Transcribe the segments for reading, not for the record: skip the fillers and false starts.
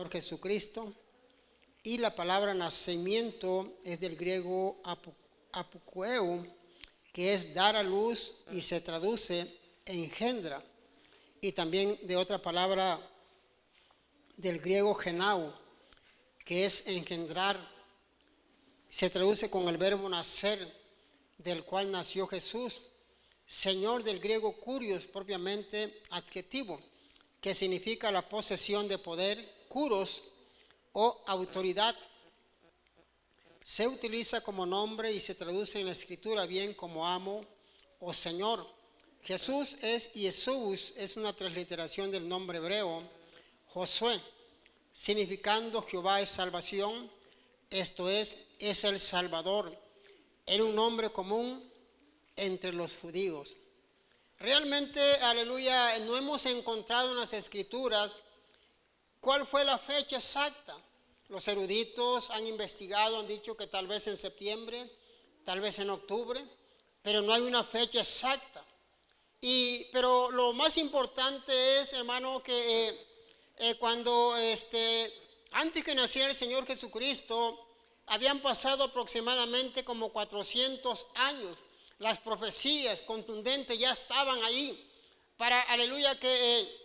Señor Jesucristo. Y la palabra nacimiento es del griego apokueo, que es dar a luz y se traduce engendra. Y también de otra palabra del griego genao, que es engendrar, se traduce con el verbo nacer, del cual nació Jesús. Señor del griego kurios, propiamente adjetivo, que significa la posesión de poder, kuros, o autoridad. Se utiliza como nombre y se traduce en la escritura bien como amo o señor. Jesús es Jesús, es una transliteración del nombre hebreo Josué, significando Jehová es salvación, esto es el Salvador. Era un nombre común entre los judíos. Realmente, aleluya, no hemos encontrado en las escrituras cuál fue la fecha exacta. Los eruditos han investigado, han dicho que tal vez en septiembre, tal vez en octubre, pero no hay una fecha exacta. Pero lo más importante es, hermano, que cuando antes que naciera el Señor Jesucristo, habían pasado aproximadamente como 400 años. Las profecías contundentes ya estaban ahí para, aleluya, que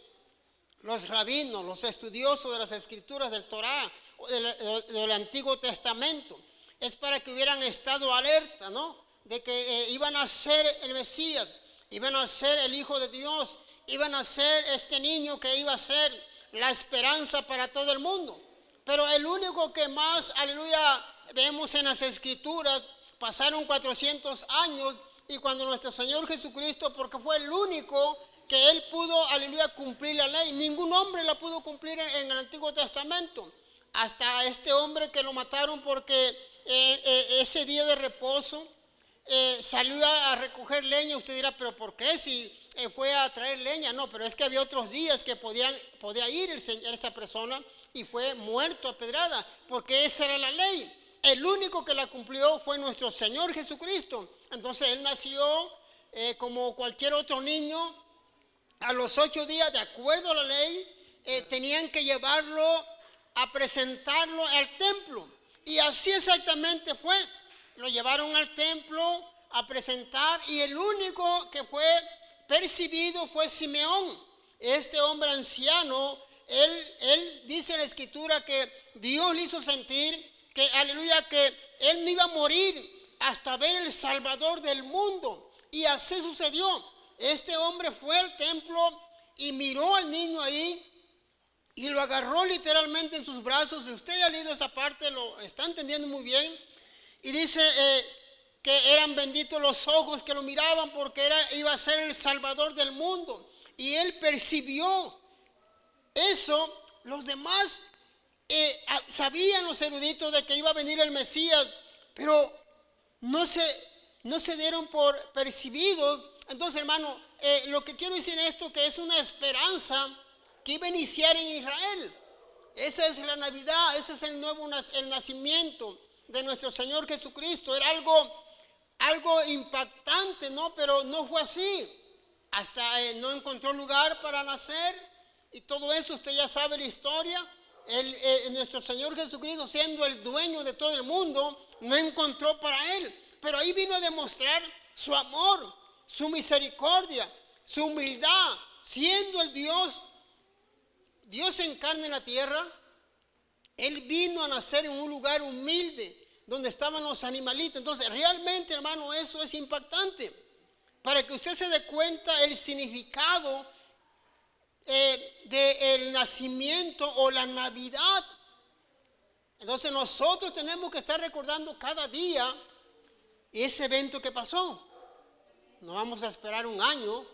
los rabinos, los estudiosos de las escrituras del Torá o del Antiguo Testamento, es para que hubieran estado alerta, ¿no? De que iban a ser el Mesías, iban a ser el Hijo de Dios, iban a ser este niño que iba a ser la esperanza para todo el mundo. Pero el único que más, aleluya, vemos en las escrituras, pasaron 400 años y cuando nuestro Señor Jesucristo, porque fue el único que Él pudo, aleluya, cumplir la ley. Ningún hombre la pudo cumplir en el Antiguo Testamento. Hasta este hombre que lo mataron porque ese día de reposo salió a recoger leña. Usted dirá, pero ¿por qué si fue a traer leña? No, pero es que había otros días que podía ir esta persona y fue muerto a pedrada, porque esa era la ley. El único que la cumplió fue nuestro Señor Jesucristo. Entonces Él nació como cualquier otro niño. A los 8 días, de acuerdo a la ley, tenían que llevarlo a presentarlo al templo. Y así exactamente fue. Lo llevaron al templo a presentar y el único que fue percibido fue Simeón. Este hombre anciano, él dice en la escritura que Dios le hizo sentir que, aleluya, que él no iba a morir hasta ver el Salvador del mundo. Y así sucedió. Este hombre fue al templo y miró al niño ahí y lo agarró literalmente en sus brazos. Si usted ha leído esa parte, lo está entendiendo muy bien. Y dice que eran benditos los ojos que lo miraban porque iba a ser el Salvador del mundo. Y él percibió eso. Los demás sabían, los eruditos, de que iba a venir el Mesías, pero no se dieron por percibidos. Entonces, hermano, lo que quiero decir es esto, que es una esperanza que iba a iniciar en Israel. Esa es la Navidad, ese es el nacimiento de nuestro Señor Jesucristo. Era algo impactante, ¿no? Pero no fue así. Hasta no encontró lugar para nacer y todo eso, usted ya sabe la historia. Nuestro Señor Jesucristo, siendo el dueño de todo el mundo, no encontró para Él. Pero ahí vino a demostrar su amor, su misericordia, su humildad, siendo el Dios en carne en la tierra. Él vino a nacer en un lugar humilde donde estaban los animalitos. Entonces, realmente, hermano, eso es impactante para que usted se dé cuenta el significado del nacimiento o la Navidad. Entonces, nosotros tenemos que estar recordando cada día ese evento que pasó. No vamos a esperar un año.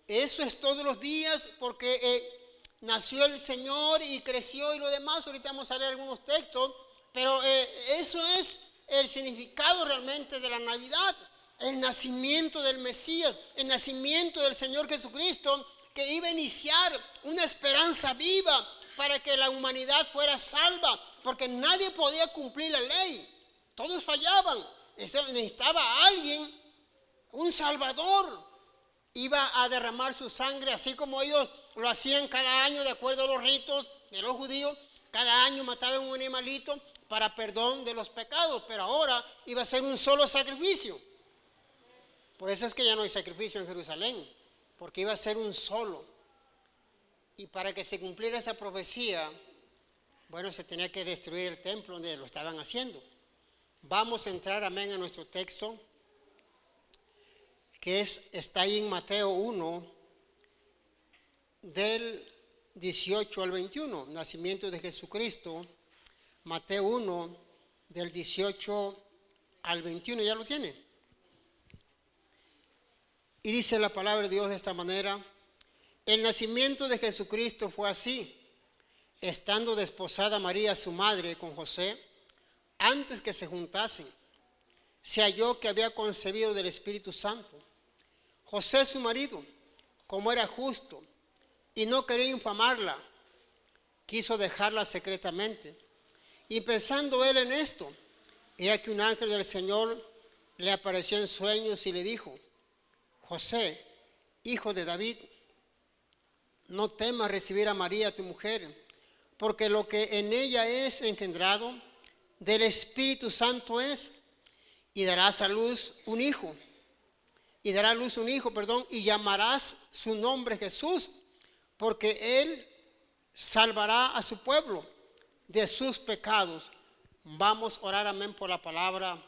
Eso es todos los días porque nació el Señor y creció y lo demás. Ahorita vamos a leer algunos textos. Pero eso es el significado realmente de la Navidad. El nacimiento del Mesías. El nacimiento del Señor Jesucristo, que iba a iniciar una esperanza viva para que la humanidad fuera salva. Porque nadie podía cumplir la ley. Todos fallaban. Necesitaba a alguien, un Salvador. Iba a derramar su sangre, así como ellos lo hacían cada año de acuerdo a los ritos de los judíos. Cada año mataban un animalito para perdón de los pecados, pero ahora iba a ser un solo sacrificio. Por eso es que ya no hay sacrificio en Jerusalén, porque iba a ser un solo. Y para que se cumpliera esa profecía, bueno, se tenía que destruir el templo donde lo estaban haciendo. Vamos a entrar, amén, a nuestro texto, que está ahí en Mateo 1, del 18 al 21, nacimiento de Jesucristo. Mateo 1, del 18 al 21, ¿ya lo tiene? Y dice la palabra de Dios de esta manera: el nacimiento de Jesucristo fue así. Estando desposada María, su madre, con José, antes que se juntasen, se halló que había concebido del Espíritu Santo. José, su marido, como era justo y no quería infamarla, quiso dejarla secretamente. Y pensando él en esto, he aquí un ángel del Señor le apareció en sueños y le dijo: José, hijo de David, no temas recibir a María tu mujer, porque lo que en ella es engendrado del Espíritu Santo es, y darás a luz un hijo, y llamarás su nombre Jesús, porque él salvará a su pueblo de sus pecados. Vamos a orar, amén, por la palabra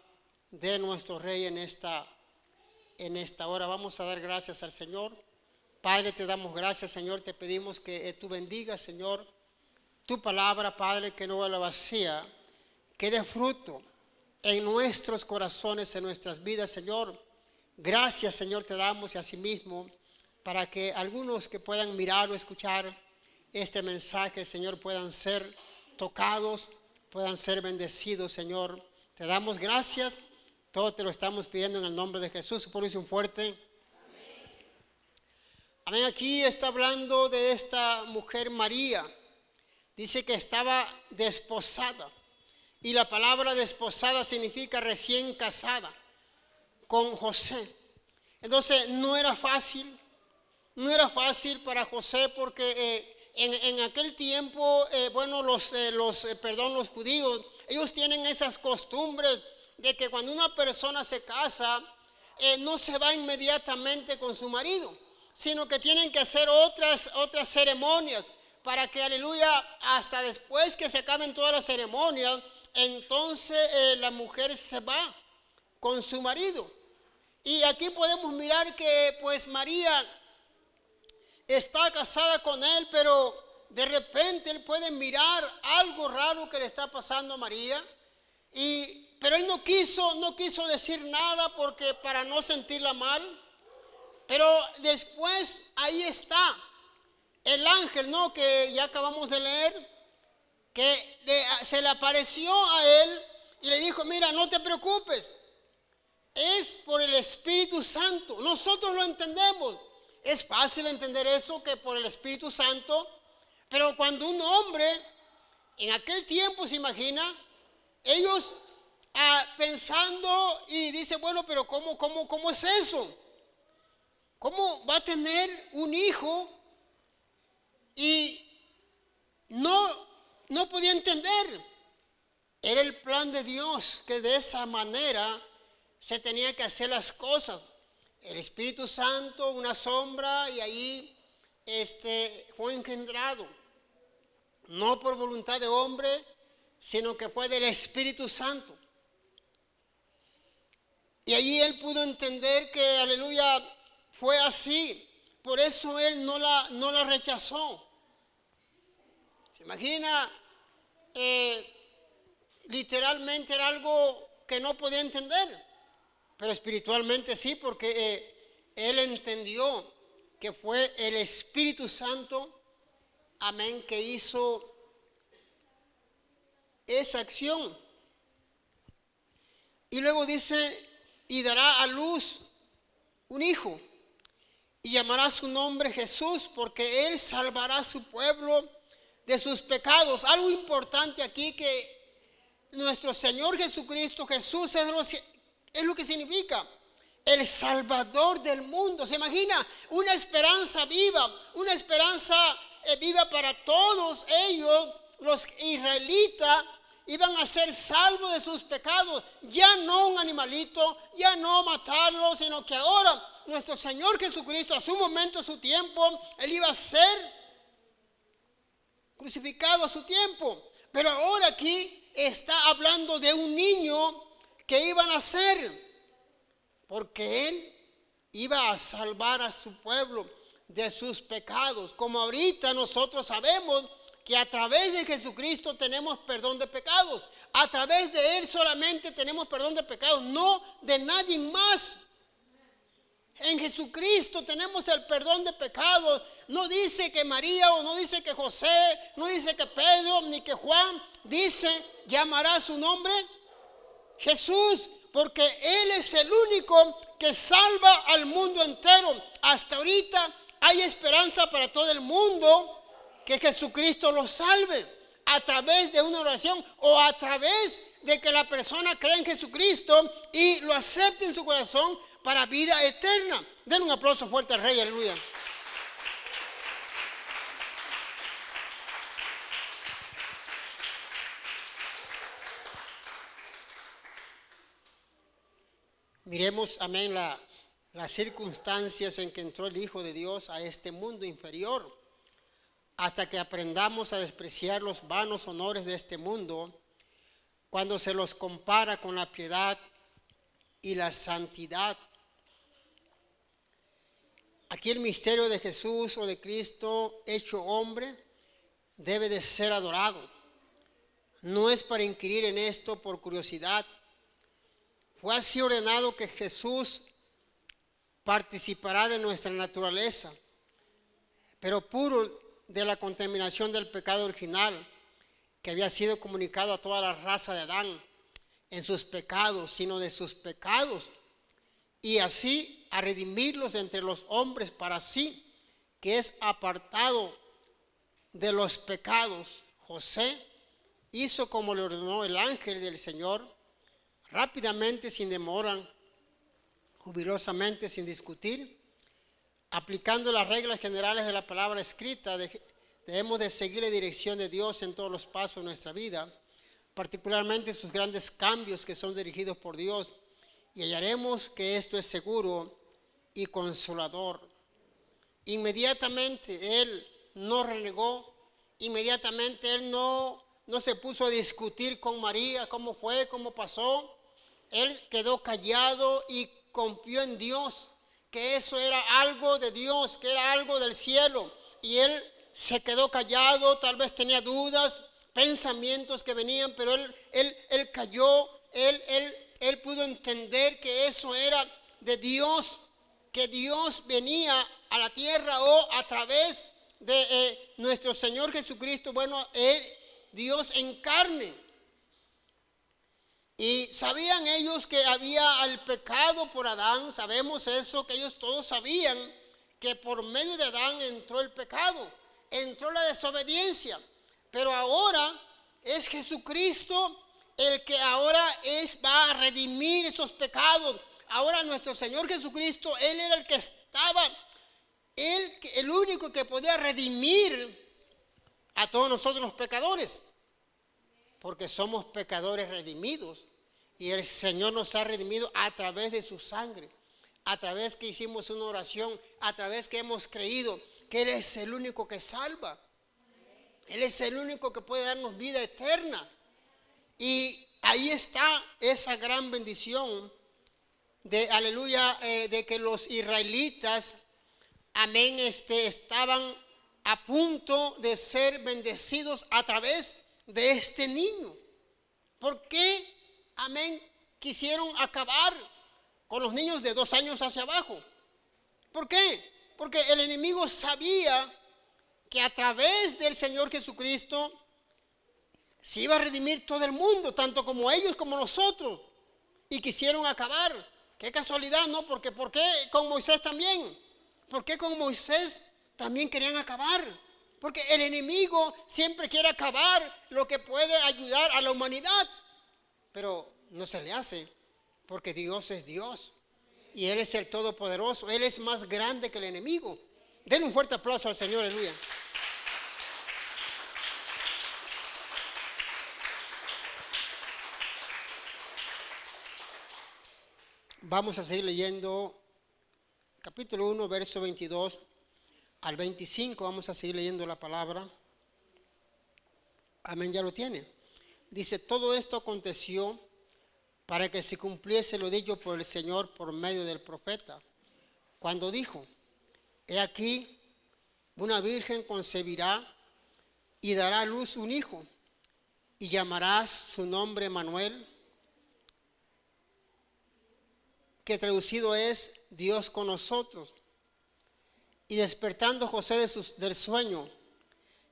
de nuestro Rey en esta hora. Vamos a dar gracias al Señor. Padre, te damos gracias, Señor. Te pedimos que tú bendigas, Señor, tu palabra, Padre, que no vuelva vacía, que dé fruto en nuestros corazones, en nuestras vidas, Señor. Gracias, Señor, te damos, y asimismo, para que algunos que puedan mirar o escuchar este mensaje, Señor, puedan ser tocados, puedan ser bendecidos, Señor. Te damos gracias. Todo te lo estamos pidiendo en el nombre de Jesús. Por eso un fuerte amén. Aquí está hablando de esta mujer María. Dice que estaba desposada. Y la palabra desposada significa recién casada con José. Entonces no era fácil para José, porque en aquel tiempo, los judíos, ellos tienen esas costumbres de que cuando una persona se casa, no se va inmediatamente con su marido, sino que tienen que hacer otras ceremonias para que, aleluya, hasta después que se acaben todas las ceremonias, entonces la mujer se va con su marido. Y aquí podemos mirar que pues María está casada con él, pero de repente él puede mirar algo raro que le está pasando a María, pero él no quiso decir nada porque para no sentirla mal. Pero después ahí está el ángel, ¿no?, que ya acabamos de leer, que se le apareció a él y le dijo: mira, no te preocupes, es por el Espíritu Santo. Nosotros lo entendemos, es fácil entender eso, que por el Espíritu Santo. Pero cuando un hombre, en aquel tiempo, se imagina, ellos pensando y dice: bueno, pero ¿cómo es eso? ¿Cómo va a tener un hijo? Y no podía entender. Era el plan de Dios, que de esa manera se tenía que hacer las cosas. El Espíritu Santo, una sombra, y ahí fue engendrado. No por voluntad de hombre, sino que fue del Espíritu Santo. Y allí él pudo entender que, aleluya, fue así. Por eso él no la rechazó. ¿Se imagina? Literalmente era algo que no podía entender, pero espiritualmente sí, porque él entendió que fue el Espíritu Santo, amén, que hizo esa acción. Y luego dice: y dará a luz un hijo, y llamará su nombre Jesús, porque él salvará a su pueblo de sus pecados. Algo importante aquí, que nuestro Señor Jesucristo, Jesús, es lo que significa el Salvador del mundo. ¿Se imagina? Una esperanza viva para todos ellos los israelitas iban a ser salvos de sus pecados. Ya no un animalito, ya no matarlo, sino que ahora nuestro Señor Jesucristo, a su momento, a su tiempo, Él iba a ser crucificado a su tiempo. Pero ahora aquí está hablando de un niño que iba a nacer, porque Él iba a salvar a su pueblo de sus pecados. Como ahorita nosotros sabemos que a través de Jesucristo tenemos perdón de pecados. A través de Él solamente tenemos perdón de pecados, no de nadie más. En Jesucristo tenemos el perdón de pecados. No dice que María, o no dice que José, no dice que Pedro, ni que Juan. Dice, llamará su nombre Jesús, porque Él es el único que salva al mundo entero. Hasta ahorita hay esperanza para todo el mundo, que Jesucristo lo salve a través de una oración o a través de que la persona cree en Jesucristo y lo acepte en su corazón para vida eterna. Den un aplauso fuerte al Rey, aleluya. Miremos, amén, las circunstancias en que entró el Hijo de Dios a este mundo inferior. Hasta que aprendamos a despreciar los vanos honores de este mundo, cuando se los compara con la piedad y la santidad. Aquí el misterio de Jesús o de Cristo hecho hombre debe de ser adorado. No es para inquirir en esto por curiosidad. Fue así ordenado que Jesús participará de nuestra naturaleza, pero puro de la contaminación del pecado original que había sido comunicado a toda la raza de Adán en sus pecados, sino de sus pecados, y así a redimirlos entre los hombres para sí, que es apartado de los pecados. José hizo como le ordenó el ángel del Señor, rápidamente, sin demora, jubilosamente, sin discutir. Aplicando las reglas generales de la palabra escrita, debemos de seguir la dirección de Dios en todos los pasos de nuestra vida, particularmente sus grandes cambios que son dirigidos por Dios, y hallaremos que esto es seguro y consolador. Inmediatamente Él no renegó, inmediatamente Él no se puso a discutir con María cómo fue, cómo pasó. Él quedó callado y confió en Dios, que eso era algo de Dios, que era algo del cielo. Y Él se quedó callado, tal vez tenía dudas, pensamientos que venían, pero él cayó, él pudo entender que eso era de Dios, que Dios venía a la tierra o a través de nuestro Señor Jesucristo, Dios en carne. Y sabían ellos que había el pecado por Adán, sabemos eso, que ellos todos sabían que por medio de Adán entró el pecado, entró la desobediencia, pero ahora es Jesucristo el que ahora va a redimir esos pecados. Ahora nuestro Señor Jesucristo, Él era el que estaba, el único que podía redimir a todos nosotros los pecadores, porque somos pecadores redimidos y el Señor nos ha redimido a través de su sangre, a través que hicimos una oración, a través que hemos creído que Él es el único que salva. Él es el único que puede darnos vida eterna. Y ahí está esa gran bendición de, aleluya, de que los israelitas, amén, estaban a punto de ser bendecidos a través de este niño. ¿Por qué, amén, quisieron acabar con los niños de 2 años hacia abajo? ¿Por qué? Porque el enemigo sabía que a través del Señor Jesucristo se iba a redimir todo el mundo, tanto como ellos como nosotros, y quisieron acabar. Qué casualidad, ¿no? Porque ¿por qué con Moisés también? ¿Por qué con Moisés también querían acabar? Porque el enemigo siempre quiere acabar lo que puede ayudar a la humanidad, pero no se le hace, porque Dios es Dios y Él es el Todopoderoso. Él es más grande que el enemigo. Denle un fuerte aplauso al Señor, aleluya. Vamos a seguir leyendo capítulo 1, verso 22 al 25. Vamos a seguir leyendo la palabra. Amén, ya lo tiene. Dice, todo esto aconteció para que se cumpliese lo dicho por el Señor por medio del profeta, cuando dijo, he aquí, una virgen concebirá y dará a luz un hijo, y llamarás su nombre Manuel, que traducido es Dios con nosotros. Y despertando José del sueño,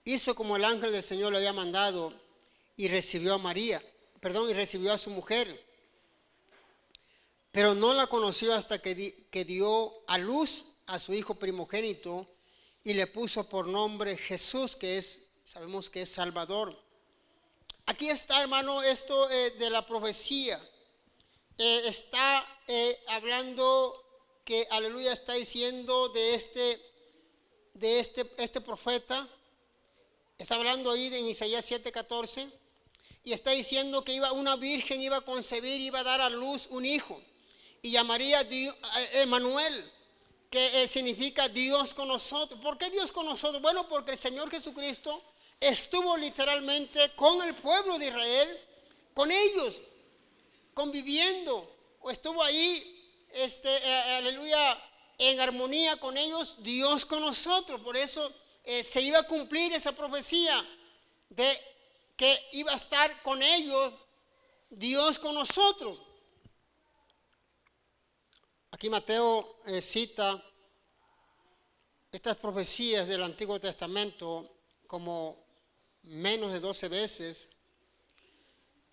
hizo como el ángel del Señor le había mandado, y recibió y recibió a su mujer. Pero no la conoció hasta que dio a luz a su hijo primogénito, y le puso por nombre Jesús, sabemos que es Salvador. Aquí está, hermano, esto de la profecía. Está hablando que, aleluya, está diciendo de este profeta. Está hablando ahí en Isaías 7:14. Y está diciendo que una virgen iba a concebir, iba a dar a luz un hijo. Y llamaría Emanuel, que significa Dios con nosotros. ¿Por qué Dios con nosotros? Bueno, porque el Señor Jesucristo estuvo literalmente con el pueblo de Israel, con ellos, conviviendo, o estuvo ahí, aleluya, en armonía con ellos, Dios con nosotros. Por eso se iba a cumplir esa profecía de que iba a estar con ellos, Dios con nosotros. Aquí Mateo cita estas profecías del Antiguo Testamento como menos de 12 veces,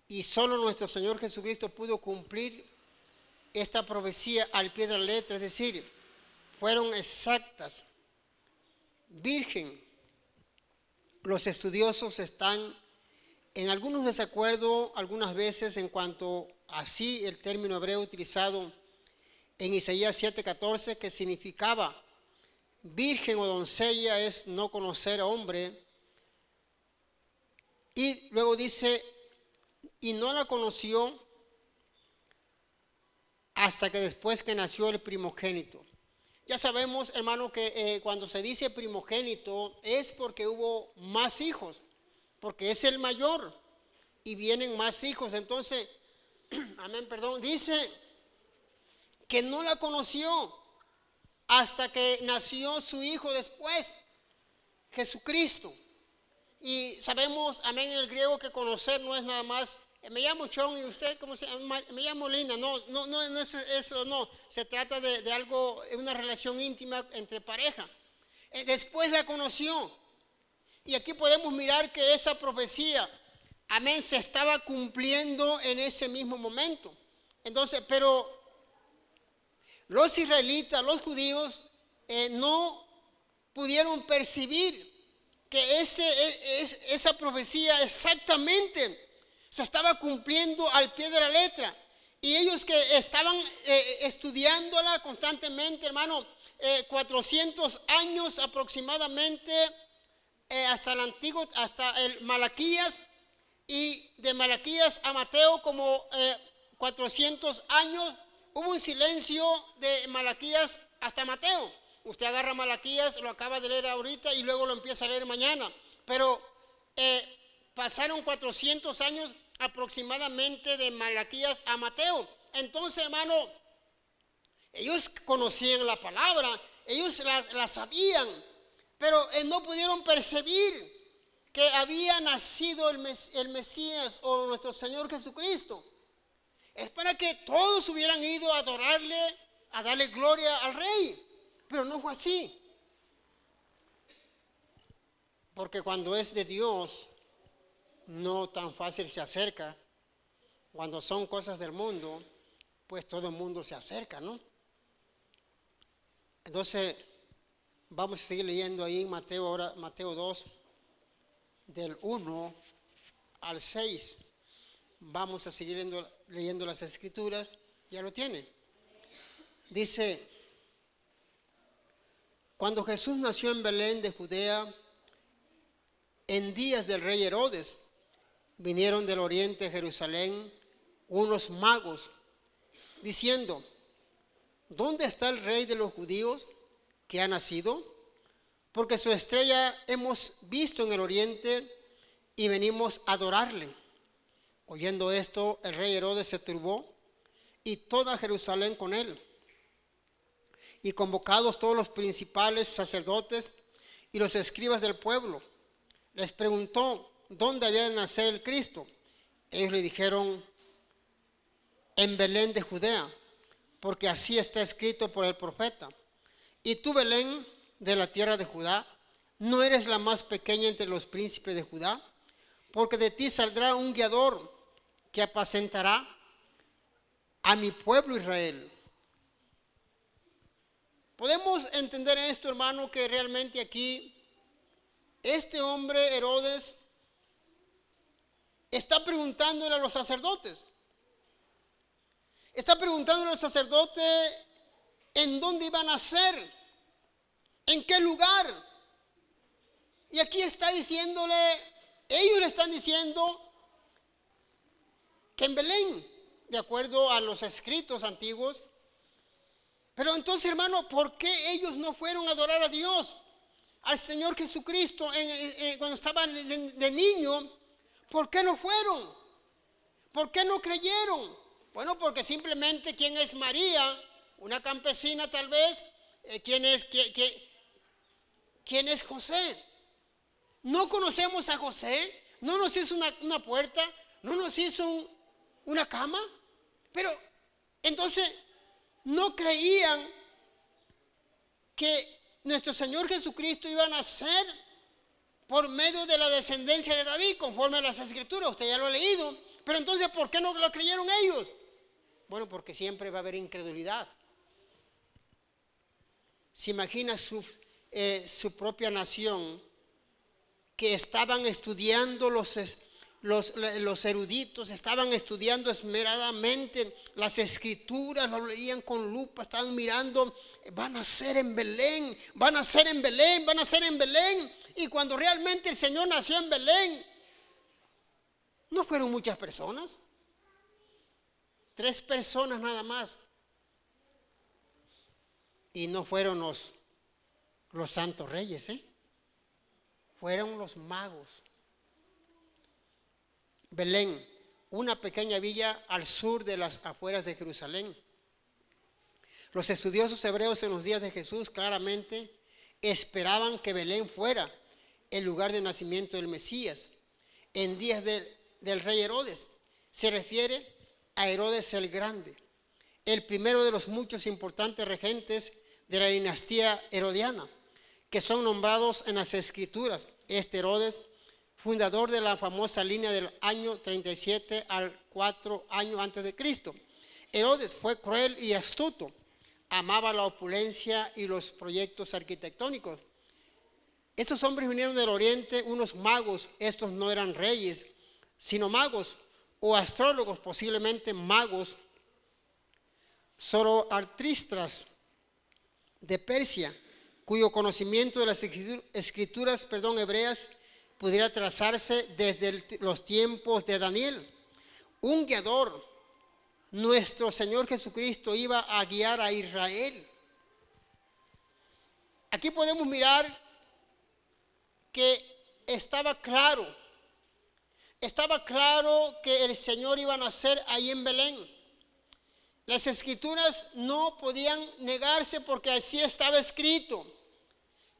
y solo nuestro Señor Jesucristo pudo cumplir esta profecía al pie de la letra, es decir, fueron exactas. Virgen. Los estudiosos están en algunos desacuerdos algunas veces en cuanto así el término hebreo utilizado en Isaías 7:14, que significaba virgen o doncella, es no conocer a hombre. Y luego dice, y no la conoció hasta que después que nació el primogénito. Ya sabemos, hermano, que cuando se dice primogénito es porque hubo más hijos, porque es el mayor y vienen más hijos. Entonces, amén, perdón, dice que no la conoció hasta que nació su hijo después, Jesucristo. Y sabemos, amén, en el griego, que conocer no es nada más, me llamo Chon y usted, ¿cómo se llama? Me llamo Linda. No es eso, no. Se trata de algo, una relación íntima entre pareja. Después la conoció. Y aquí podemos mirar que esa profecía, amén, se estaba cumpliendo en ese mismo momento. Entonces, pero los israelitas, los judíos, no pudieron percibir que esa profecía exactamente se estaba cumpliendo al pie de la letra. Y ellos que estaban estudiándola constantemente, hermano, 400 años aproximadamente, hasta el Malaquías, y de Malaquías a Mateo como 400 años. Hubo un silencio de Malaquías hasta Mateo. Usted agarra Malaquías, lo acaba de leer ahorita y luego lo empieza a leer mañana. Pero pasaron 400 años aproximadamente de Malaquías a Mateo. Entonces, hermano, ellos conocían la palabra, ellos la sabían, pero no pudieron percibir que había nacido el Mesías o nuestro Señor Jesucristo. Es para que todos hubieran ido a adorarle, a darle gloria al Rey, pero no fue así. Porque cuando es de Dios, no tan fácil se acerca. Cuando son cosas del mundo, pues todo el mundo se acerca, ¿no? Entonces, vamos a seguir leyendo ahí en Mateo 2, del 1 al 6. Vamos a seguir leyendo las escrituras. Ya lo tiene. Dice, cuando Jesús nació en Belén de Judea, en días del rey Herodes, vinieron del oriente de Jerusalén unos magos, diciendo, ¿dónde está el rey de los judíos que ha nacido? Porque su estrella hemos visto en el oriente y venimos a adorarle. Oyendo esto, el rey Herodes se turbó y toda Jerusalén con él. Y convocados todos los principales sacerdotes y los escribas del pueblo, les preguntó dónde había de nacer el Cristo. Ellos le dijeron, en Belén de Judea, porque así está escrito por el profeta. Y tú, Belén, de la tierra de Judá, no eres la más pequeña entre los príncipes de Judá, porque de ti saldrá un guiador que apacentará a mi pueblo Israel. Podemos entender esto, hermano, que realmente aquí este hombre Herodes está preguntándole a los sacerdotes. Está preguntándole a los sacerdotes en dónde iban a nacer, en qué lugar. Y aquí está diciéndole, ellos le están diciendo que en Belén, de acuerdo a los escritos antiguos. Pero entonces, hermano, ¿por qué ellos no fueron a adorar a Dios, al Señor Jesucristo, cuando estaban de niño? ¿Por qué no fueron? ¿Por qué no creyeron? Bueno, porque simplemente ¿quién es María? Una campesina tal vez. ¿Quién es José? No conocemos a José. No nos hizo una puerta. No nos hizo una cama. Pero entonces no creían que nuestro Señor Jesucristo iba a nacer por medio de la descendencia de David, conforme a las Escrituras. Usted ya lo ha leído. Pero entonces, ¿por qué no lo creyeron ellos? Bueno, porque siempre va a haber incredulidad. Se imagina su propia nación, que estaban estudiando los eruditos, estaban estudiando esmeradamente las Escrituras, lo leían con lupa, estaban mirando, van a ser en Belén, van a ser en Belén, van a ser en Belén. Y cuando realmente el Señor nació en Belén, no fueron muchas personas. 3 personas nada más. Y no fueron los santos reyes, fueron los magos. Belén, una pequeña villa al sur de las afueras de Jerusalén. Los estudiosos hebreos en los días de Jesús claramente esperaban que Belén fuera el lugar de nacimiento del Mesías. En días del rey Herodes, se refiere a Herodes el Grande, el primero de los muchos importantes regentes de la dinastía herodiana, que son nombrados en las Escrituras. Este Herodes, fundador de la famosa línea del año 37 al 4 años antes de Cristo. Herodes fue cruel y astuto, amaba la opulencia y los proyectos arquitectónicos. Estos hombres vinieron del oriente, unos magos. Estos no eran reyes, sino magos o astrólogos, posiblemente magos zoroastristas de Persia, cuyo conocimiento de las escrituras hebreas pudiera trazarse desde los tiempos de Daniel. Un guiador, nuestro Señor Jesucristo, iba a guiar a Israel. Aquí podemos mirar que estaba claro que el Señor iba a nacer ahí en Belén. Las Escrituras no podían negarse porque así estaba escrito.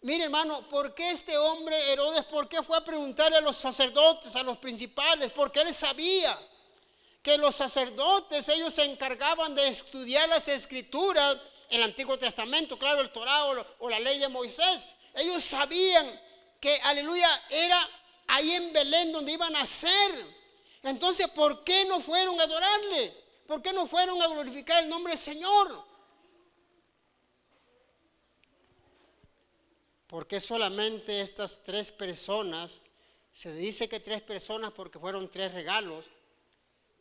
Mire, hermano, ¿por qué este hombre Herodes, por qué fue a preguntarle a los sacerdotes, a los principales? Porque él sabía que los sacerdotes, ellos se encargaban de estudiar las Escrituras, el Antiguo Testamento, claro, el Torá o la ley de Moisés. Ellos sabían que, aleluya, era ahí en Belén donde iban a nacer. Entonces, ¿por qué no fueron a adorarle? ¿Por qué no fueron a glorificar el nombre del Señor? ¿Por qué solamente estas 3 personas? Se dice que 3 personas porque fueron 3 regalos.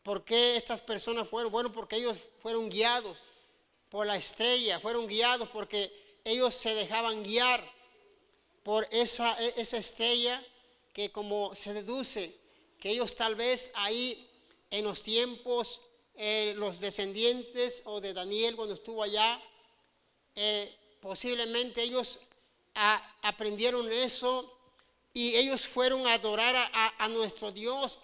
¿Por qué estas personas fueron? Bueno, porque ellos fueron guiados por la estrella, fueron guiados porque ellos se dejaban guiar por esa estrella, que como se deduce que ellos tal vez ahí en los tiempos, los descendientes o de Daniel cuando estuvo allá, posiblemente ellos aprendieron eso y ellos fueron a adorar a nuestro Dios.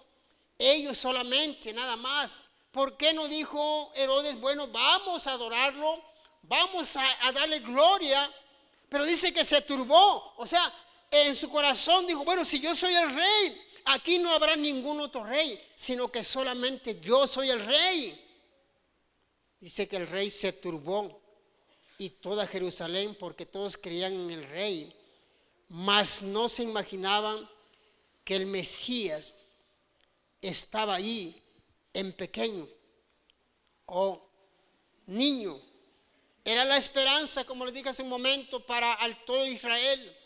Ellos solamente, nada más. ¿Por qué no dijo Herodes, bueno, vamos a adorarlo, vamos a darle gloria? Pero dice que se turbó, o sea, en su corazón dijo, bueno, si yo soy el rey, aquí no habrá ningún otro rey, sino que solamente yo soy el rey. Dice que el rey se turbó y toda Jerusalén, porque todos creían en el rey, mas no se imaginaban que el Mesías estaba ahí en pequeño o niño. Era la esperanza, como les dije hace un momento, para todo Israel.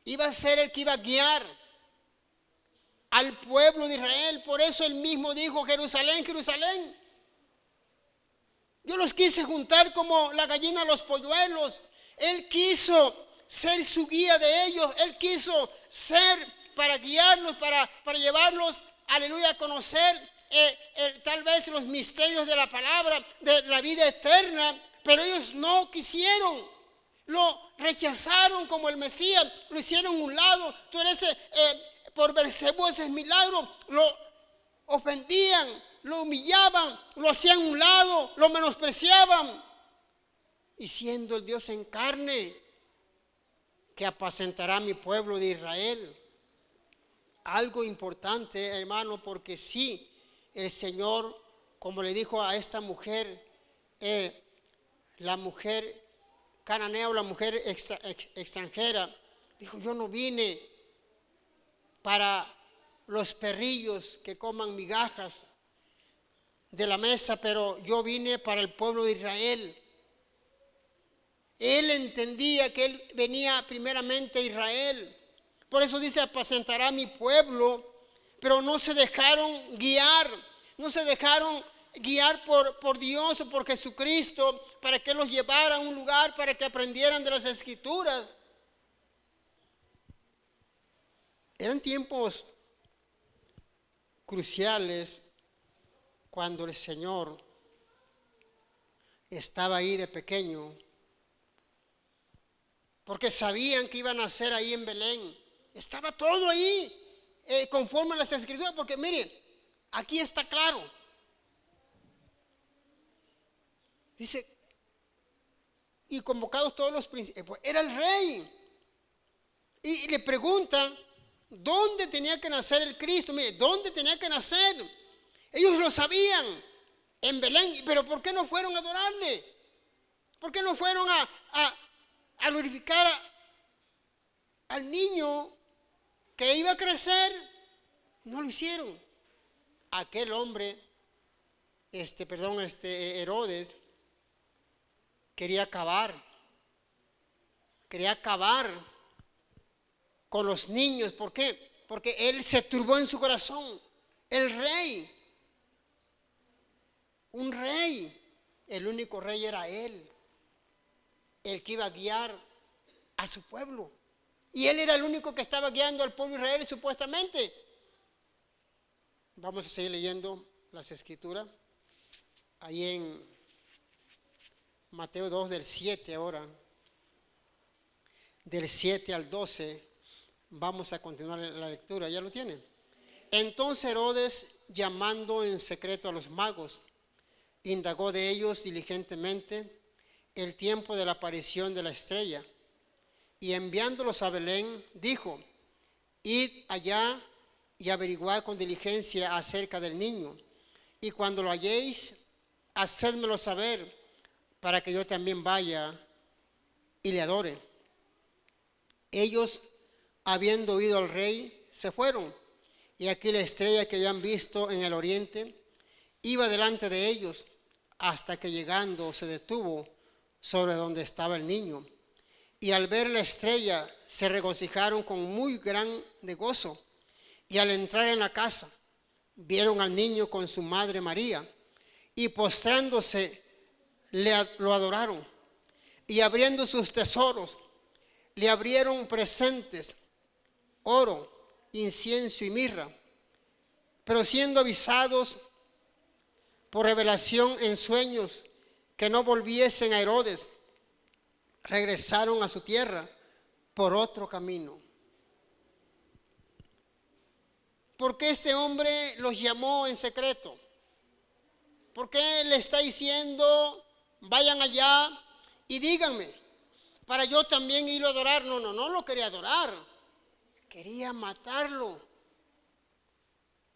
Iba a ser el que iba a guiar al pueblo de Israel. Por eso él mismo dijo, Jerusalén, Jerusalén, yo los quise juntar como la gallina a los polluelos. Él quiso ser su guía de ellos. Él quiso ser para guiarlos, para llevarlos, aleluya, a conocer tal vez los misterios de la palabra, de la vida eterna. Pero ellos no quisieron. Lo rechazaron como el Mesías. Lo hicieron a un lado. Tú eres, por Beelzebú, ese milagro. Lo ofendían, lo humillaban, lo hacían a un lado, lo menospreciaban. Y siendo el Dios en carne, que apacentará a mi pueblo de Israel. Algo importante, hermano, porque sí, el Señor, como le dijo a esta mujer, la mujer cananea o la mujer extranjera, dijo, yo no vine para los perrillos que coman migajas de la mesa, pero yo vine para el pueblo de Israel. Él entendía que él venía primeramente a Israel. Por eso dice, apacentará a mi pueblo. Pero no se dejaron guiar. No se dejaron guiar por Dios o por Jesucristo para que los llevara a un lugar, para que aprendieran de las Escrituras. Eran tiempos cruciales cuando el Señor estaba ahí de pequeño, porque sabían que iban a nacer ahí en Belén. Estaba todo ahí, conforme a las Escrituras, porque miren, aquí está claro. Dice, y convocados todos los príncipes, pues era el rey. Y le preguntan, ¿dónde tenía que nacer el Cristo? Mire, ¿dónde tenía que nacer? Ellos lo sabían, en Belén, pero ¿por qué no fueron a adorarle? ¿Por qué no fueron a glorificar al niño que iba a crecer? No lo hicieron. Aquel hombre, Herodes, quería acabar con los niños. ¿Por qué? Porque él se turbó en su corazón. El rey, un rey, el único rey era él, el que iba a guiar a su pueblo. Y él era el único que estaba guiando al pueblo de Israel, supuestamente. Vamos a seguir leyendo las Escrituras. Ahí en Mateo 2, del 7 ahora. Del 7 al 12. Vamos a continuar la lectura. ¿Ya lo tienen? Entonces Herodes, llamando en secreto a los magos, indagó de ellos diligentemente el tiempo de la aparición de la estrella. Y enviándolos a Belén, dijo, id allá y averiguad con diligencia acerca del niño. Y cuando lo halléis, hacédmelo saber, para que yo también vaya y le adore. Ellos, habiendo oído al rey, se fueron. Y aquí la estrella que habían visto en el oriente iba delante de ellos, hasta que llegando se detuvo sobre donde estaba el niño. Y al ver la estrella se regocijaron con muy grande gozo. Y al entrar en la casa vieron al niño con su madre María, y postrándose lo adoraron. Y abriendo sus tesoros le abrieron presentes, oro, incienso y mirra. Pero siendo avisados por revelación en sueños que no volviesen a Herodes, regresaron a su tierra por otro camino. ¿Por qué este hombre los llamó en secreto? ¿Por qué le está diciendo, vayan allá y díganme, para yo también ir a adorar? No lo quería adorar, quería matarlo.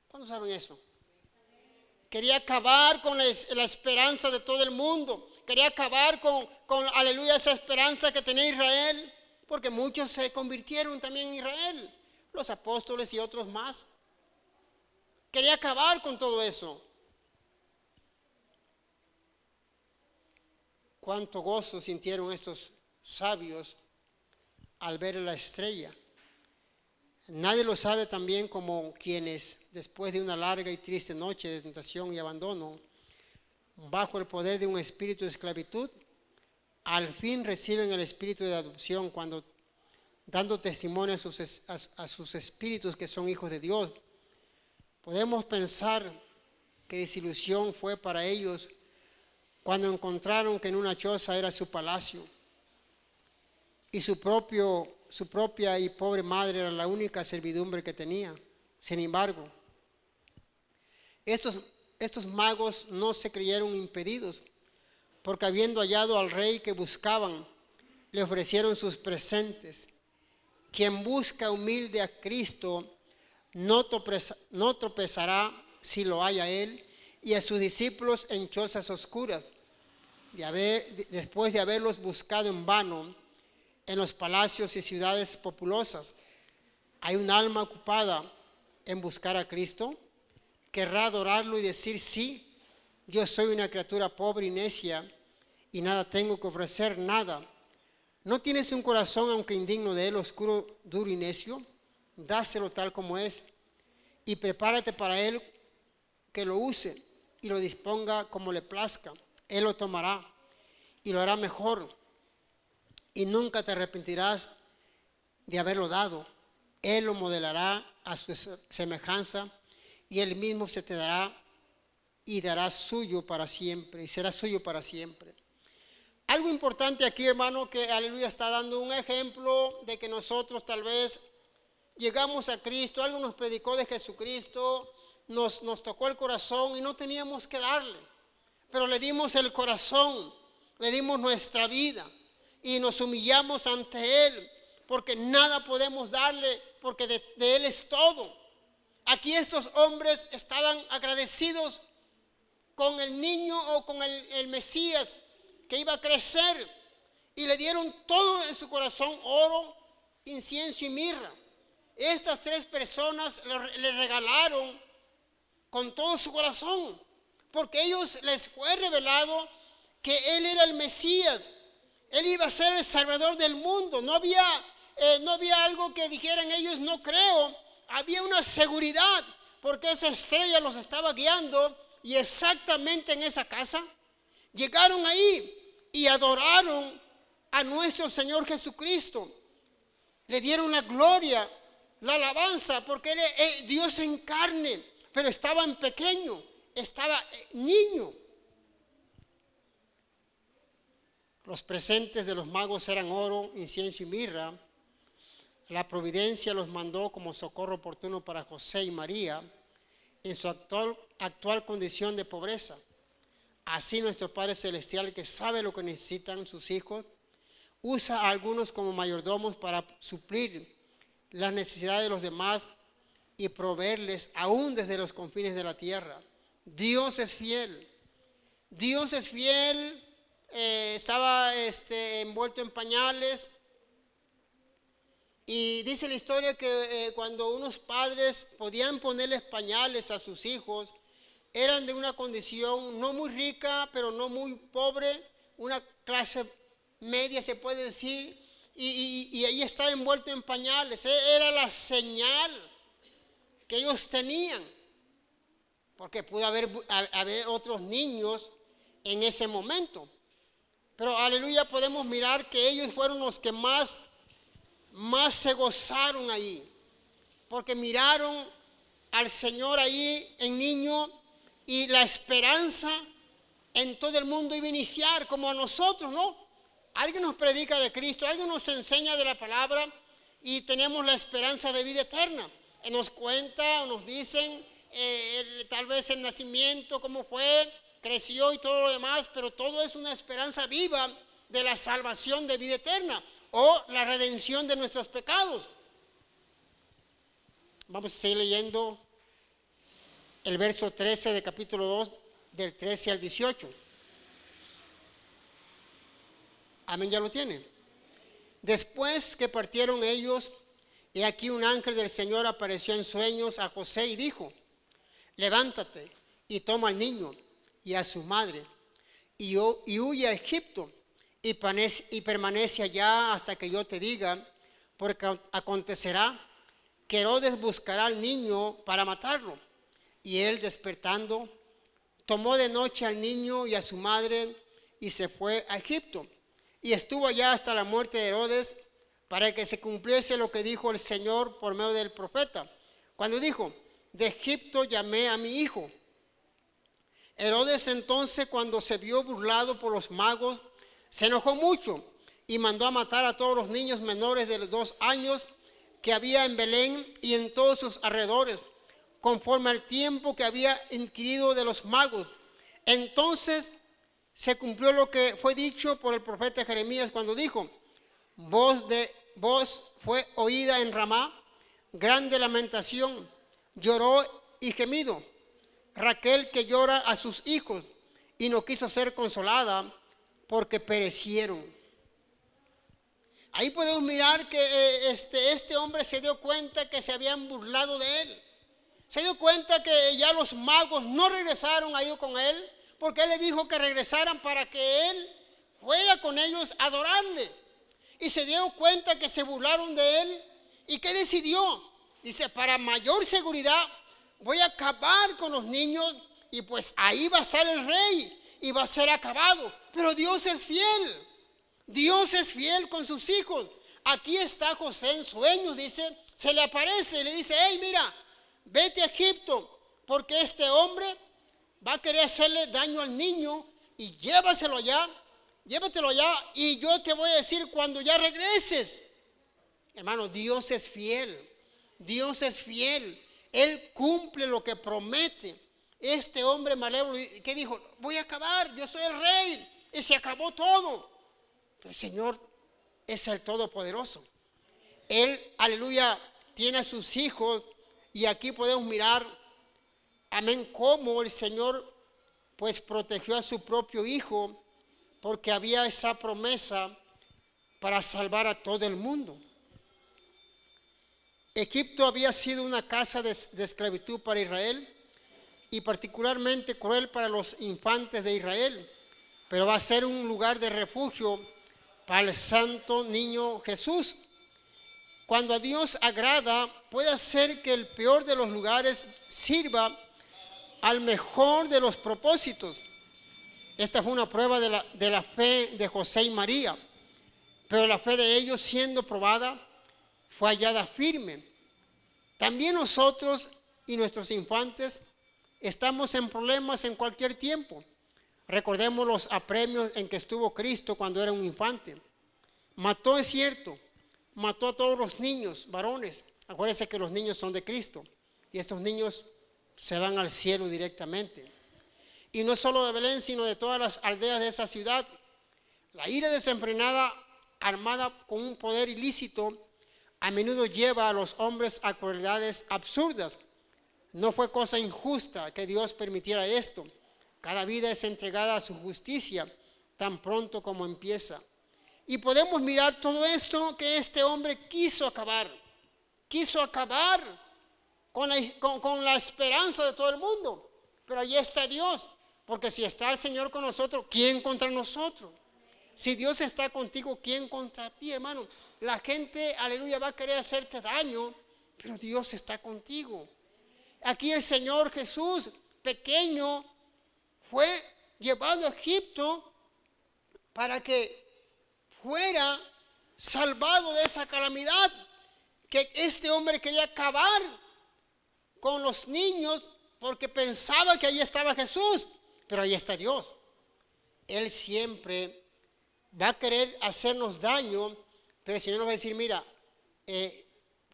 ¿Cuándo saben eso? Quería acabar con la esperanza de todo el mundo. Quería acabar con aleluya, esa esperanza que tenía Israel, porque muchos se convirtieron también en Israel, los apóstoles y otros más. Quería acabar con todo eso. Cuánto gozo sintieron estos sabios al ver la estrella. Nadie lo sabe tan bien como quienes, después de una larga y triste noche de tentación y abandono, bajo el poder de un espíritu de esclavitud, al fin reciben el espíritu de adopción cuando, dando testimonio a sus espíritus que son hijos de Dios. Podemos pensar qué desilusión fue para ellos cuando encontraron que en una choza era su palacio y su propia y pobre madre era la única servidumbre que tenía. Sin embargo, estos magos no se creyeron impedidos, porque habiendo hallado al rey que buscaban, le ofrecieron sus presentes. Quien busca humilde a Cristo no tropezará si lo halla él y a sus discípulos en chozas oscuras, después de haberlos buscado en vano en los palacios y ciudades populosas. Hay un alma ocupada en buscar a Cristo, querrá adorarlo y decir, sí, yo soy una criatura pobre y necia y nada tengo que ofrecer, nada. ¿No tienes un corazón, aunque indigno de él, oscuro, duro y necio? Dáselo tal como es y prepárate para él, que lo use y lo disponga como le plazca. Él lo tomará y lo hará mejor y nunca te arrepentirás de haberlo dado. Él lo modelará a su semejanza y él mismo se te dará y dará suyo para siempre y será suyo para siempre. Algo importante aquí, hermano, que aleluya está dando un ejemplo de que nosotros tal vez llegamos a Cristo, algo nos predicó de Jesucristo, nos tocó el corazón y no teníamos que darle, pero le dimos el corazón, le dimos nuestra vida y nos humillamos ante Él, porque nada podemos darle, porque de Él es todo. Aquí estos hombres estaban agradecidos con el niño o con el Mesías que iba a crecer y le dieron todo en su corazón, oro, incienso y mirra. Estas tres personas le regalaron con todo su corazón, porque ellos les fue revelado que Él era el Mesías. Él iba a ser el Salvador del mundo. No había algo que dijeran ellos, no creo. Había una seguridad, porque esa estrella los estaba guiando. Y exactamente en esa casa llegaron ahí y adoraron a nuestro Señor Jesucristo. Le dieron la gloria, la alabanza, porque Él es Dios en carne, pero estaba en pequeño, estaba niño. Los presentes de los magos eran oro, incienso y mirra. La providencia los mandó como socorro oportuno para José y María en su actual condición de pobreza. Así nuestro Padre Celestial, que sabe lo que necesitan sus hijos, usa a algunos como mayordomos para suplir las necesidades de los demás y proveerles aún desde los confines de la tierra. Dios es fiel. Dios es fiel. Estaba envuelto en pañales y dice la historia que cuando unos padres podían ponerles pañales a sus hijos, eran de una condición no muy rica pero no muy pobre, una clase media se puede decir, y ahí estaba envuelto en pañales. Era la señal que ellos tenían, porque pudo haber otros niños en ese momento. Pero aleluya, podemos mirar que ellos fueron los que más se gozaron ahí, porque miraron al Señor ahí en niño y la esperanza en todo el mundo iba a iniciar, como a nosotros, ¿no? alguien nos predica de Cristo, alguien nos enseña de la palabra y tenemos la esperanza de vida eterna. Nos cuenta o nos dicen tal vez el nacimiento, cómo fue, creció y todo lo demás, pero todo es una esperanza viva de la salvación de vida eterna o la redención de nuestros pecados. Vamos a seguir leyendo el verso 13 de capítulo 2, del 13 al 18. Amén, ya lo tiene. Después que partieron ellos, he aquí un ángel del Señor apareció en sueños a José y dijo: levántate y toma al niño y a su madre y huye a Egipto y permanece allá hasta que yo te diga, porque acontecerá que Herodes buscará al niño para matarlo. Y él, despertando, tomó de noche al niño y a su madre y se fue a Egipto. Y estuvo allá hasta la muerte de Herodes, para que se cumpliese lo que dijo el Señor por medio del profeta, cuando dijo: de Egipto llamé a mi hijo. Herodes entonces, cuando se vio burlado por los magos, se enojó mucho y mandó a matar a todos los niños menores de los 2 años que había en Belén y en todos sus alrededores, conforme al tiempo que había inquirido de los magos. Entonces se cumplió lo que fue dicho por el profeta Jeremías cuando dijo: voz fue oída en Ramá, grande lamentación, lloró y gemido. Raquel, que llora a sus hijos y no quiso ser consolada porque perecieron. Ahí podemos mirar que este hombre se dio cuenta que se habían burlado de él. Se dio cuenta que ya los magos no regresaron ahí con él, porque él le dijo que regresaran para que él fuera con ellos a adorarle. Y se dio cuenta que se burlaron de él. ¿Y qué decidió? Dice: para mayor seguridad voy a acabar con los niños, y pues ahí va a estar el rey y va a ser acabado. Pero Dios es fiel. Dios es fiel con sus hijos. Aquí está José en sueños, dice, se le aparece y le dice: hey, mira, vete a Egipto, porque este hombre va a querer hacerle daño al niño, y llévatelo allá, y yo te voy a decir cuando ya regreses. Hermano, Dios es fiel. Dios es fiel. Él cumple lo que promete. Este hombre malévolo, ¿qué dijo? Voy a acabar, yo soy el rey, y se acabó todo. El Señor es el Todopoderoso. Él, aleluya, tiene a sus hijos, y aquí podemos mirar, amén, cómo el Señor pues protegió a su propio hijo, porque había esa promesa para salvar a todo el mundo. Egipto había sido una casa de esclavitud para Israel, y particularmente cruel para los infantes de Israel, pero va a ser un lugar de refugio para el santo niño Jesús. Cuando a Dios agrada, puede hacer que el peor de los lugares sirva al mejor de los propósitos. Esta fue una prueba de la fe de José y María, pero la fe de ellos, siendo probada, fue hallada firme. También nosotros y nuestros infantes estamos en problemas en cualquier tiempo. Recordemos los apremios en que estuvo Cristo cuando era un infante. Mató, es cierto, mató a todos los niños, varones. Acuérdense que los niños son de Cristo, y estos niños se van al cielo directamente. Y no solo de Belén, sino de todas las aldeas de esa ciudad. La ira desenfrenada, armada con un poder ilícito, a menudo lleva a los hombres a crueldades absurdas. No fue cosa injusta que Dios permitiera esto. Cada vida es entregada a su justicia tan pronto como empieza. Y podemos mirar todo esto que este hombre quiso acabar con la esperanza de todo el mundo. Pero allí está Dios, porque si está el Señor con nosotros, ¿quién contra nosotros? Si Dios está contigo, ¿quién contra ti, hermano? La gente, aleluya, va a querer hacerte daño, pero Dios está contigo. Aquí el Señor Jesús, pequeño, fue llevado a Egipto para que fuera salvado de esa calamidad, que este hombre quería acabar con los niños porque pensaba que ahí estaba Jesús, pero ahí está Dios. Él siempre va a querer hacernos daño, pero el Señor nos va a decir, mira,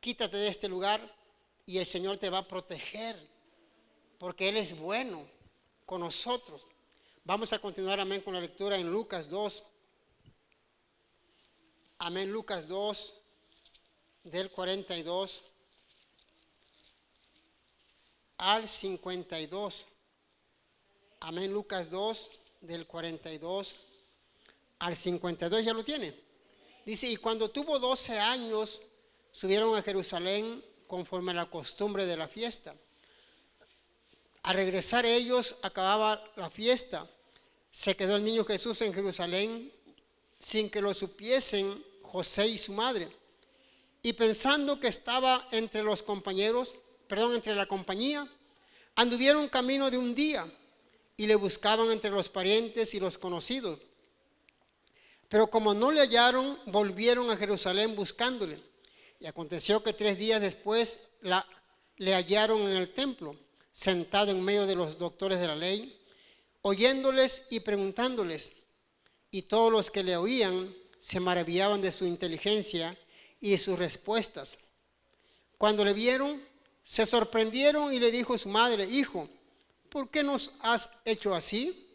quítate de este lugar y el Señor te va a proteger, porque Él es bueno con nosotros. Vamos a continuar, amén, con la lectura en Lucas 2. Amén, Lucas 2, del 42 al 52. Amén, Lucas 2, del 42 al 52, ¿ya lo tiene? Dice, y cuando tuvo 12 años, subieron a Jerusalén conforme a la costumbre de la fiesta. Al regresar ellos, acababa la fiesta. Se quedó el niño Jesús en Jerusalén sin que lo supiesen José y su madre. Y pensando que estaba entre los compañeros, entre la compañía, anduvieron camino de un día y le buscaban entre los parientes y los conocidos. Pero como no le hallaron, volvieron a Jerusalén buscándole. Y aconteció que 3 días después le hallaron en el templo, sentado en medio de los doctores de la ley, oyéndoles y preguntándoles. Y todos los que le oían se maravillaban de su inteligencia y de sus respuestas. Cuando le vieron, se sorprendieron y le dijo su madre, hijo, ¿por qué nos has hecho así?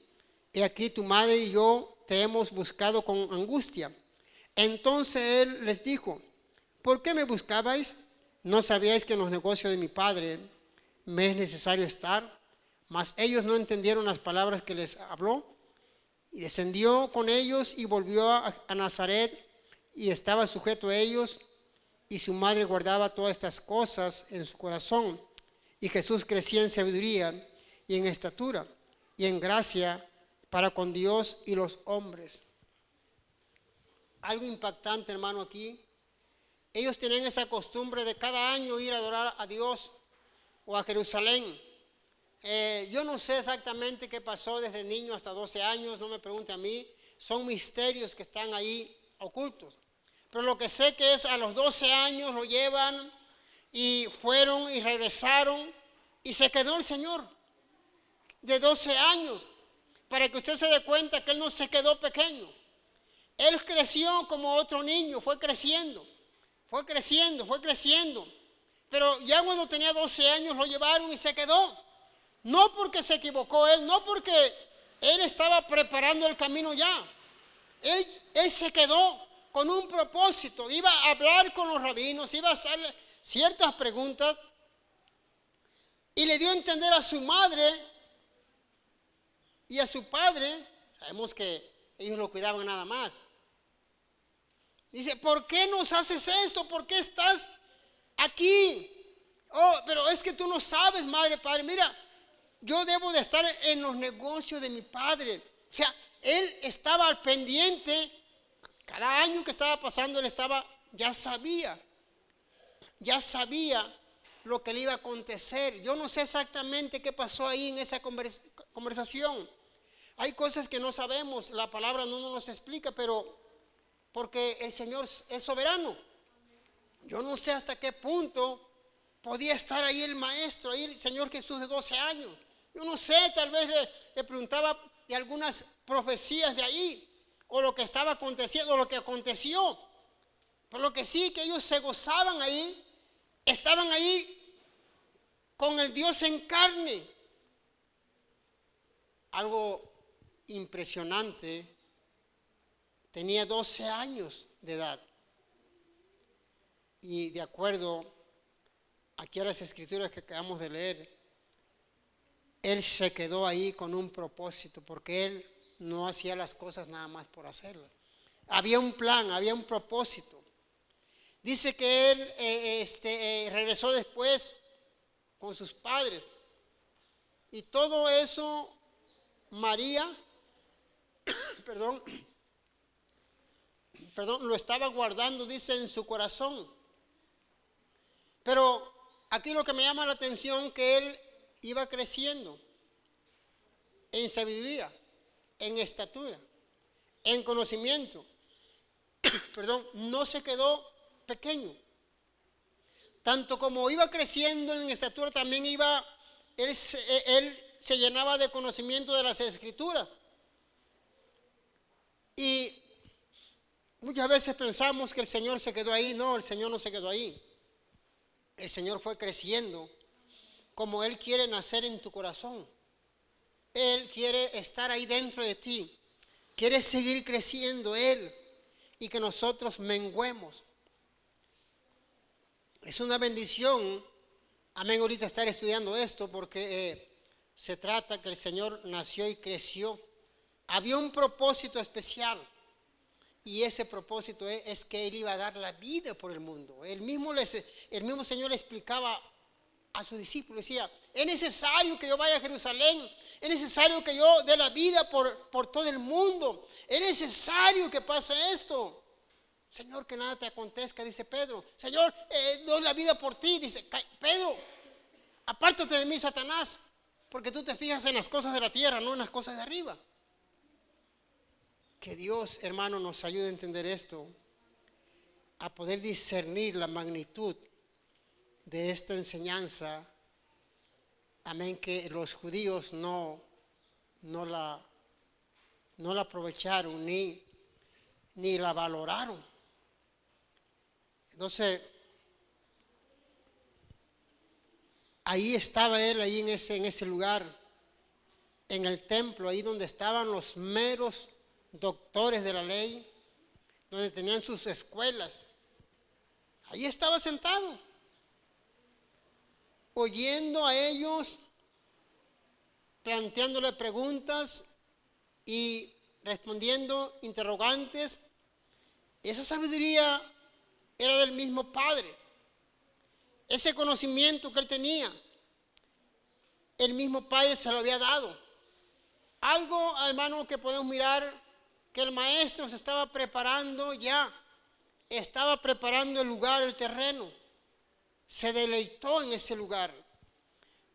He aquí tu madre y yo te hemos buscado con angustia. Entonces él les dijo, ¿por qué me buscabais? ¿No sabíais que en los negocios de mi padre me es necesario estar? Mas ellos no entendieron las palabras que les habló. Y descendió con ellos y volvió a Nazaret y estaba sujeto a ellos. Y su madre guardaba todas estas cosas en su corazón. Y Jesús crecía en sabiduría y en estatura y en gracia para con Dios y los hombres. Algo impactante, hermano, aquí. Ellos tenían esa costumbre de cada año ir a adorar a Dios o a Jerusalén. Yo no sé exactamente qué pasó desde niño hasta 12 años, no me pregunte a mí. Son misterios que están ahí ocultos. Pero lo que sé que es a los 12 años lo llevan y fueron y regresaron y se quedó el Señor de 12 años. Para que usted se dé cuenta que Él no se quedó pequeño. Él creció como otro niño, fue creciendo. Pero ya cuando tenía 12 años lo llevaron y se quedó. No porque se equivocó Él, no porque Él estaba preparando el camino ya. Él se quedó con un propósito. Iba a hablar con los rabinos, iba a hacerle ciertas preguntas. Y le dio a entender a su madre y a su padre. Sabemos que ellos lo cuidaban nada más. Dice, ¿por qué nos haces esto? ¿Por qué estás aquí? Oh, pero es que tú no sabes, madre, padre. Mira, yo debo de estar en los negocios de mi padre. O sea, él estaba al pendiente. Cada año que estaba pasando, él ya sabía lo que le iba a acontecer. Yo no sé exactamente qué pasó ahí en esa conversación. Hay cosas que no sabemos, la palabra no nos explica, pero porque el Señor es soberano. Yo no sé hasta qué punto podía estar ahí el maestro, ahí el Señor Jesús de 12 años. Yo no sé, tal vez le preguntaba de algunas profecías de ahí, o lo que estaba aconteciendo, o lo que aconteció. Por lo que sí, que ellos se gozaban ahí, estaban ahí con el Dios en carne. Algo impresionante, tenía 12 años de edad. Y de acuerdo aquí a las escrituras que acabamos de leer, él se quedó ahí con un propósito, porque él no hacía las cosas nada más por hacerlas. Había un plan, había un propósito. Dice que él regresó después con sus padres. Y todo eso, María, lo estaba guardando, dice, en su corazón. Pero aquí lo que me llama la atención, que él iba creciendo en sabiduría, en estatura, en conocimiento. No se quedó pequeño. Tanto como iba creciendo en estatura, también él se llenaba de conocimiento de las escrituras. Y Muchas veces pensamos que el Señor se quedó ahí. No, el Señor no se quedó ahí. El Señor fue creciendo como Él quiere nacer en tu corazón. Él quiere estar ahí dentro de ti. Quiere seguir creciendo Él y que nosotros menguemos. Es una bendición, amén, ahorita estar estudiando esto porque se trata que el Señor nació y creció. Había un propósito especial y ese propósito es que Él iba a dar la vida por el mundo. El mismo Señor le explicaba a sus discípulos, decía, es necesario que yo vaya a Jerusalén, es necesario que yo dé la vida por todo el mundo, es necesario que pase esto. Señor, que nada te acontezca, dice Pedro. Señor, doy la vida por ti, dice Pedro, apártate de mí, Satanás, porque tú te fijas en las cosas de la tierra, no en las cosas de arriba. Que Dios, hermano, nos ayude a entender esto, a poder discernir la magnitud de esta enseñanza, amén, que los judíos no la aprovecharon ni la valoraron. Entonces, ahí estaba Él, ahí en ese lugar, en el templo, ahí donde estaban los meros doctores de la ley, donde tenían sus escuelas. Ahí estaba sentado, oyendo a ellos, planteándole preguntas y respondiendo interrogantes. Esa sabiduría era del mismo Padre. Ese conocimiento que él tenía, el mismo Padre se lo había dado. Algo, hermano, que podemos mirar, que el maestro se estaba preparando ya, estaba preparando el lugar, el terreno. Se deleitó en ese lugar.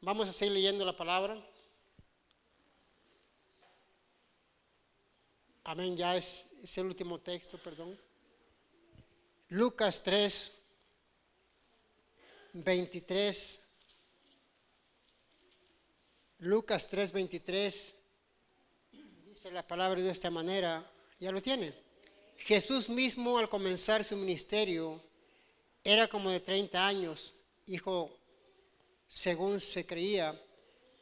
Vamos a seguir leyendo la palabra. Amén, ya es el último texto, perdón. Lucas 3, 23. Lucas 3, 23. Dice la palabra de esta manera. ¿Ya lo tiene? Jesús mismo, al comenzar su ministerio, era como de 30 años, hijo, según se creía,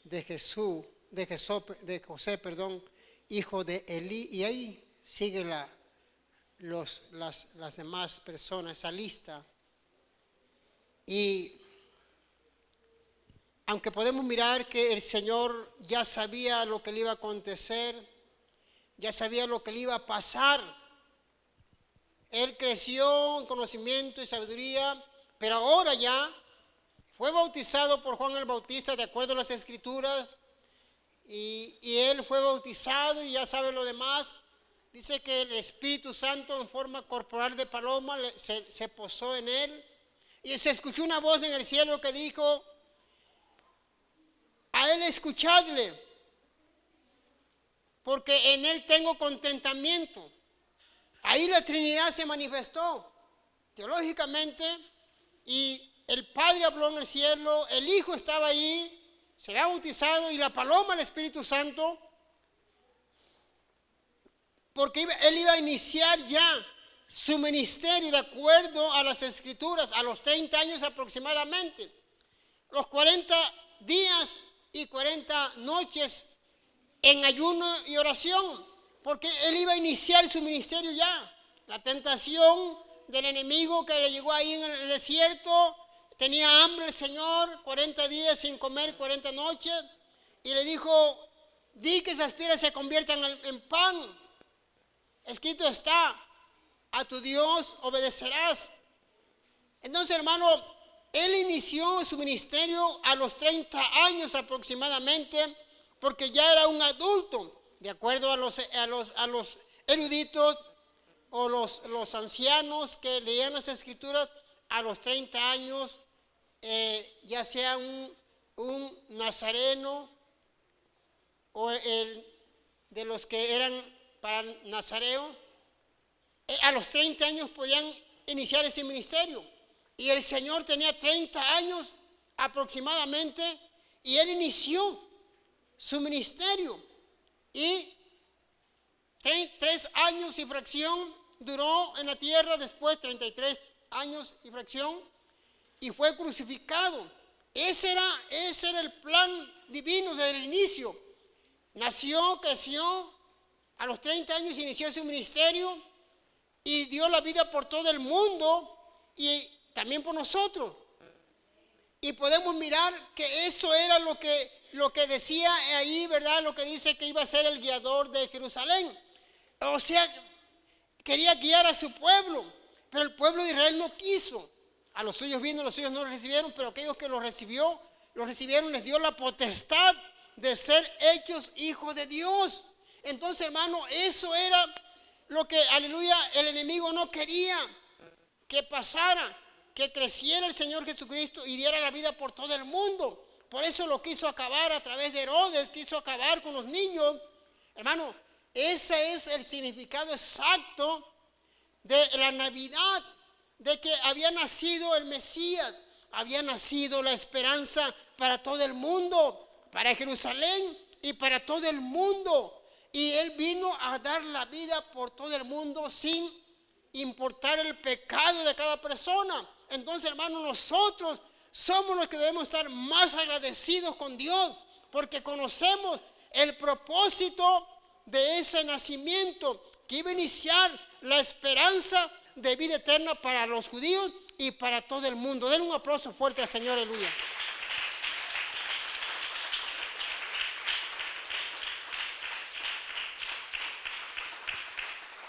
de José, hijo de Elí. Y ahí sigue las demás personas, esa lista. Y aunque podemos mirar que el Señor ya sabía lo que le iba a acontecer, ya sabía lo que le iba a pasar, Él creció en conocimiento y sabiduría, pero ahora ya fue bautizado por Juan el Bautista de acuerdo a las Escrituras, y Él fue bautizado y ya sabe lo demás. Dice que el Espíritu Santo en forma corporal de paloma se posó en Él, y se escuchó una voz en el cielo que dijo, a Él escuchadle, porque en Él tengo contentamiento. Ahí la Trinidad se manifestó teológicamente, y el Padre habló en el cielo, el Hijo estaba ahí, se había bautizado, y la paloma, el Espíritu Santo, porque Él iba a iniciar ya su ministerio de acuerdo a las Escrituras, a los 30 años aproximadamente, los 40 días y 40 noches en ayuno y oración, porque Él iba a iniciar su ministerio ya. La tentación del enemigo que le llegó ahí en el desierto, tenía hambre el Señor, 40 días sin comer, 40 noches, y le dijo, di que esas piedras se conviertan en pan. Escrito está, a tu Dios obedecerás. Entonces, hermano, Él inició su ministerio a los 30 años aproximadamente, porque ya era un adulto, de acuerdo a los eruditos o los ancianos que leían las Escrituras. A los 30 años, ya sea un nazareno o de los que eran para nazareo, a los 30 años podían iniciar ese ministerio. Y el Señor tenía 30 años aproximadamente, y Él inició su ministerio. Y 3 años y fracción duró en la tierra después 33 años y fracción y fue crucificado. Ese era el plan divino desde el inicio. Nació, creció, a los 30 años inició su ministerio y dio la vida por todo el mundo y también por nosotros. Y podemos mirar que eso era lo que decía ahí, ¿verdad? Lo que dice que iba a ser el guiador de Jerusalén. O sea, quería guiar a su pueblo, pero el pueblo de Israel no quiso. A los suyos vino, los suyos no lo recibieron, pero aquellos que lo recibieron, les dio la potestad de ser hechos hijos de Dios. Entonces, hermano, eso era lo que, aleluya, el enemigo no quería que pasara, que creciera el Señor Jesucristo y diera la vida por todo el mundo. Por eso lo quiso acabar a través de Herodes, quiso acabar con los niños. Hermano, ese es el significado exacto de la Navidad, de que había nacido el Mesías, había nacido la esperanza para todo el mundo, para Jerusalén y para todo el mundo. Y Él vino a dar la vida por todo el mundo sin importar el pecado de cada persona. Entonces, hermano, nosotros somos los que debemos estar más agradecidos con Dios, porque conocemos el propósito de ese nacimiento, que iba a iniciar la esperanza de vida eterna para los judíos y para todo el mundo. Den un aplauso fuerte al Señor, aleluya.